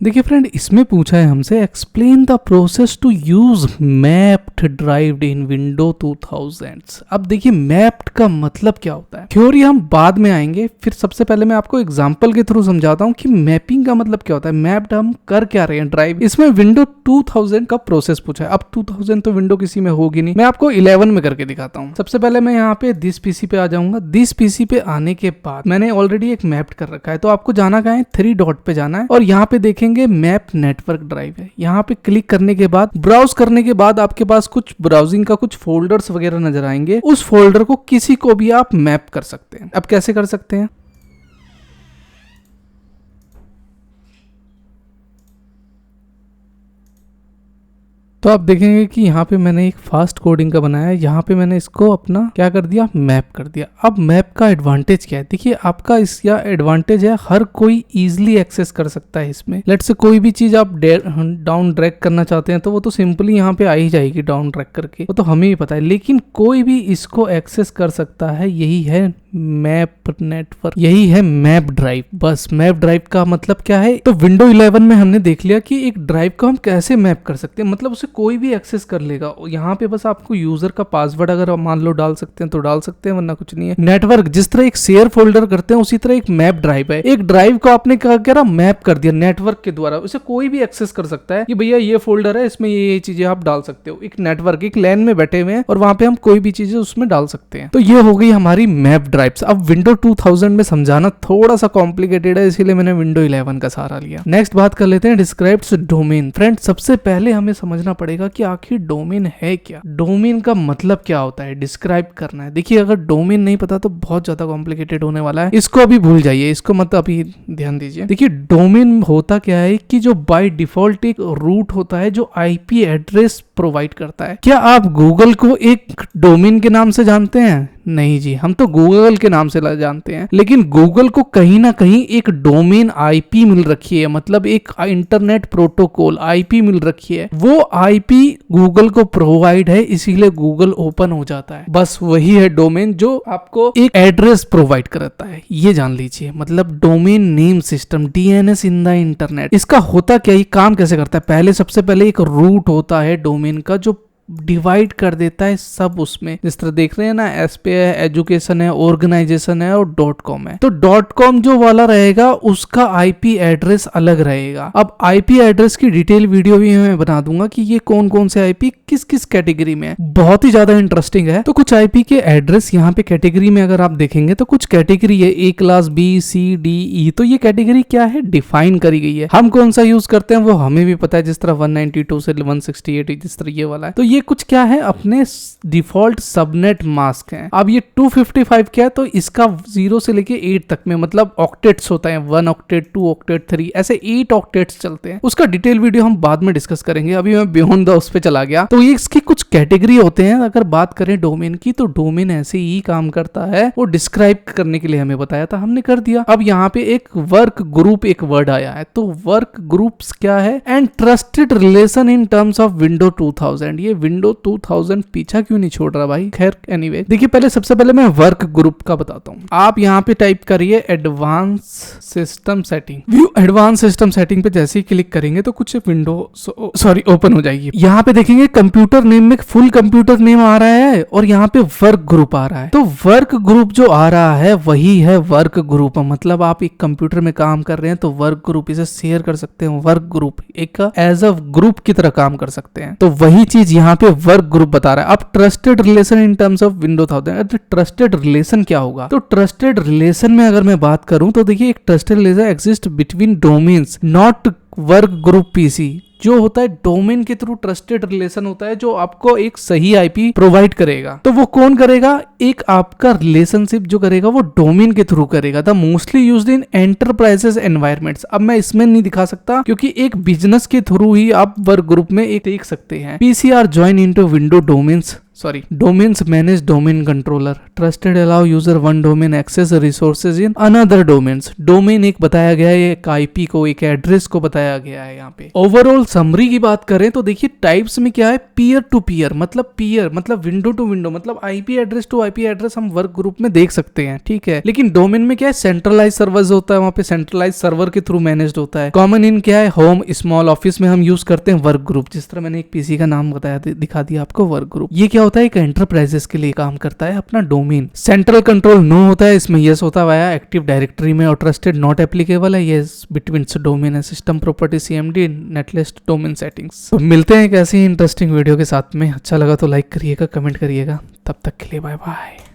देखिए फ्रेंड, इसमें पूछा है हमसे explain the process to use mapped drive in window 2000। अब देखिए मैप्ड का मतलब क्या होता है, थ्योरी हम बाद में आएंगे। फिर सबसे पहले मैं आपको एग्जांपल के थ्रू समझाता हूँ कि मैपिंग का मतलब क्या होता है, मैप्ड हम कर क्या रहे हैं ड्राइव। इसमें विंडो 2000 का प्रोसेस पूछा है। अब 2000 तो विंडो किसी में होगी नहीं, मैं आपको 11 में करके दिखाता हूँ। सबसे पहले मैं यहाँ पे दिस पीसी पे आ जाऊंगा। दिस पीसी पे आने के बाद मैंने ऑलरेडी एक मैप्ड कर रखा है, तो आपको जाना कहाँ है, 3 डॉट पे जाना है और यहाँ पे देखेंगे मैप नेटवर्क ड्राइव है। यहाँ पे क्लिक करने के बाद ब्राउज करने के बाद आपके पास कुछ ब्राउजिंग का कुछ फोल्डर्स वगैरह नजर आएंगे। उस फोल्डर को किसी को भी आप मैप कर सकते हैं। अब कैसे कर सकते हैं, तो आप देखेंगे कि यहाँ पे मैंने एक फास्ट कोडिंग का बनाया है। यहाँ पे मैंने इसको अपना क्या कर दिया, मैप कर दिया। अब मैप का एडवांटेज क्या है, देखिए आपका इस या एडवांटेज है हर कोई इजीली एक्सेस कर सकता है इसमें। लेट्स से कोई भी चीज आप डाउन ड्रैग करना चाहते हैं तो वो तो सिंपली यहाँ पे आ ही जाएगी डाउन ड्रैग करके, वो तो हमें भी पता है। लेकिन कोई भी इसको एक्सेस कर सकता है, यही है मैप नेटवर्क, यही है मैप ड्राइव। बस मैप ड्राइव का मतलब क्या है, तो विंडो 11 में हमने देख लिया कि एक ड्राइव को हम कैसे मैप कर सकते हैं, मतलब उसे कोई भी एक्सेस कर लेगा। यहाँ पे बस आपको यूजर का पासवर्ड अगर मान लो डाल सकते हैं तो डाल सकते हैं, वरना कुछ नहीं है। नेटवर्क जिस तरह एक शेयर फोल्डर करते हैं उसी तरह एक मैप ड्राइव है। एक ड्राइव को आपने क्या करा, मैप कर दिया नेटवर्क के द्वारा। उसे कोई भी एक्सेस कर सकता है कि भैया ये फोल्डर है, इसमें ये चीजें आप डाल सकते हो। एक नेटवर्क एक लैन में बैठे हुए हैं और वहां पे हम कोई भी चीजें उसमें डाल सकते हैं। तो ये हो गई हमारी मैप ड्राइव्स। अब विंडो 2000 में समझाना थोड़ा सा कॉम्प्लिकेटेड है, इसीलिए मैंने विंडो 11 का सहारा लिया। नेक्स्ट बात कर लेते हैं डिस्क्राइब्स डोमेन। फ्रेंड सबसे पहले हमें समझना पड़ेगा कि आखिर डोमेन है क्या, डोमेन का मतलब क्या होता है, डिस्क्राइब करना है। देखिए अगर डोमेन नहीं पता तो बहुत ज्यादा कॉम्प्लिकेटेड होने वाला है, इसको अभी भूल जाइए, इसको मत अभी ध्यान दीजिए। देखिए डोमेन होता क्या है कि जो बाय डिफॉल्ट एक रूट होता है जो आईपी एड्रेस प्रोवाइड करता है। क्या आप गूगल को एक डोमेन के नाम से जानते हैं? नहीं जी, हम तो गूगल के नाम से जानते हैं, लेकिन गूगल को कहीं ना कहीं एक डोमेन आईपी मिल रखी है, मतलब एक इंटरनेट प्रोटोकॉल आईपी मिल रखी है। वो आईपी गूगल को प्रोवाइड है, इसीलिए गूगल ओपन हो जाता है। बस वही है डोमेन जो आपको एक एड्रेस प्रोवाइड करता है, ये जान लीजिए। मतलब domain name system, DNS in the internet. इसका होता क्या, ये काम कैसे करता है, पहले सबसे पहले एक रूट होता है डोमेन का जो डिवाइड कर देता है सब उसमें। जिस तरह देख रहे हैं ना, एस पे है, एजुकेशन है, ऑर्गेनाइजेशन है और .com है। तो .com जो वाला रहेगा उसका आईपी एड्रेस अलग रहेगा। अब आईपी एड्रेस की डिटेल वीडियो भी मैं बना दूंगा कि ये कौन कौन से आईपी किस किस कैटेगरी में है, बहुत ही ज्यादा इंटरेस्टिंग है। तो कुछ आईपी के एड्रेस यहाँ पे कैटेगरी में अगर आप देखेंगे तो कुछ कैटेगरी है, ए क्लास, बी, सी, डी, ई। तो ये कैटेगरी क्या है, डिफाइन करी गई है। हम कौन सा यूज करते हैं वो हमें भी पता है, जिस तरह 192 से 168 जिस तरह ये वाला है। तो ये कुछ क्या है, अपने डिफॉल्ट सबनेट मास्क हैं। अब ये 255 क्या है, तो इसका 0 से लेके 8 तक में मतलब ऑक्टेट्स होता है, 1 ऑक्टेट, 2 ऑक्टेट, 3 ऐसे 8 ऑक्टेट्स चलते हैं। उसका डिटेल वीडियो हम बाद में डिस्कस करेंगे, अभी मैं बियॉन्ड द उस पे चला गया। तो ये इसकी कुछ कैटेगरी होते हैं। अगर बात करें डोमेन की, तो डोमेन ऐसे ही काम करता है, वो डिस्क्राइब करने के लिए हमें बताया था, हमने कर दिया। अब यहाँ पे एक वर्क ग्रुप एक वर्ड आया है, तो वर्क ग्रुप्स क्या है, and trusted relation in terms of window 2000। ये विंडो 2000 पीछा क्यों नहीं छोड़ रहा भाई, खैर एनीवे। देखिए पहले सबसे पहले मैं वर्क ग्रुप का बताता हूँ। आप यहाँ पे टाइप करिए advance system setting. View advance system setting पे जैसे ही क्लिक करेंगे तो कुछ विंडो ओपन हो जाएगी। यहाँ पे देखेंगे कंप्यूटर नेम में फुल कंप्यूटर नेम आ रहा है और यहाँ पे वर्क ग्रुप आ रहा है। तो वर्क ग्रुप जो आ रहा है वही है वर्क ग्रुप। मतलब आप एक कंप्यूटर में काम कर रहे हैं तो वर्क ग्रुप, इसे शेयर कर सकते हैं। वर्क ग्रुप एक एज अ ग्रुप की तरह काम कर सकते हैं, तो वही चीज यहाँ पे वर्क ग्रुप बता रहा है। अब trusted relation in terms of window 1000, trusted relation क्या होगा, तो ट्रस्टेड रिलेशन में अगर मैं बात करूं तो देखिए एक trusted relation exist between domains not work group PC. जो होता है डोमेन के थ्रू ट्रस्टेड रिलेशन होता है, जो आपको एक सही आईपी प्रोवाइड करेगा। तो वो कौन करेगा, एक आपका रिलेशनशिप जो करेगा वो डोमेन के थ्रू करेगा। The mostly used in enterprises environments. अब मैं इसमें नहीं दिखा सकता क्योंकि एक बिजनेस के थ्रू ही आप वर्क ग्रुप में एक देख सकते हैं। PCR join into window domains sorry, domains manage domain controller, trusted allow user one domain access resources in another domains. Domain एक बताया गया है, एक आईपी को, एक एड्रेस को बताया गया है यहाँ पे। ओवरऑल समरी की बात करें तो देखिए टाइप्स में क्या है, पीयर टू पीयर मतलब विंडो टू विंडो, मतलब IP address to IP address हम वर्क ग्रुप में देख सकते हैं, ठीक है। लेकिन डोमेन में क्या है, सेंट्रलाइज सर्वर्स होता है, वहां पे सेंट्रलाइज सर्वर के थ्रू मैनेज्ड होता है। कॉमन इन क्या है, होम, स्मॉल ऑफिस में हम यूज करते हैं वर्क ग्रुप, जिस तरह मैंने एक पीसी का नाम बताया, दिखा दिया आपको, वर्क ग्रुप। ये क्या होता है, एक एंटरप्राइजेस के लिए काम करता है अपना डोमेन। सेंट्रल कंट्रोल नो होता है, इसमें यस होता है एक्टिव डायरेक्टरी में, और ट्रस्टेड नॉट एप्लीकेबल है, ये बिटवीन डोमेन है, system property, CMD, netlist, domain settings. तो मिलते हैं एक ऐसी इंटरेस्टिंग वीडियो के साथ में। अच्छा लगा तो लाइक करिएगा, कमेंट करिएगा, तब तक के लिए बाय बाय।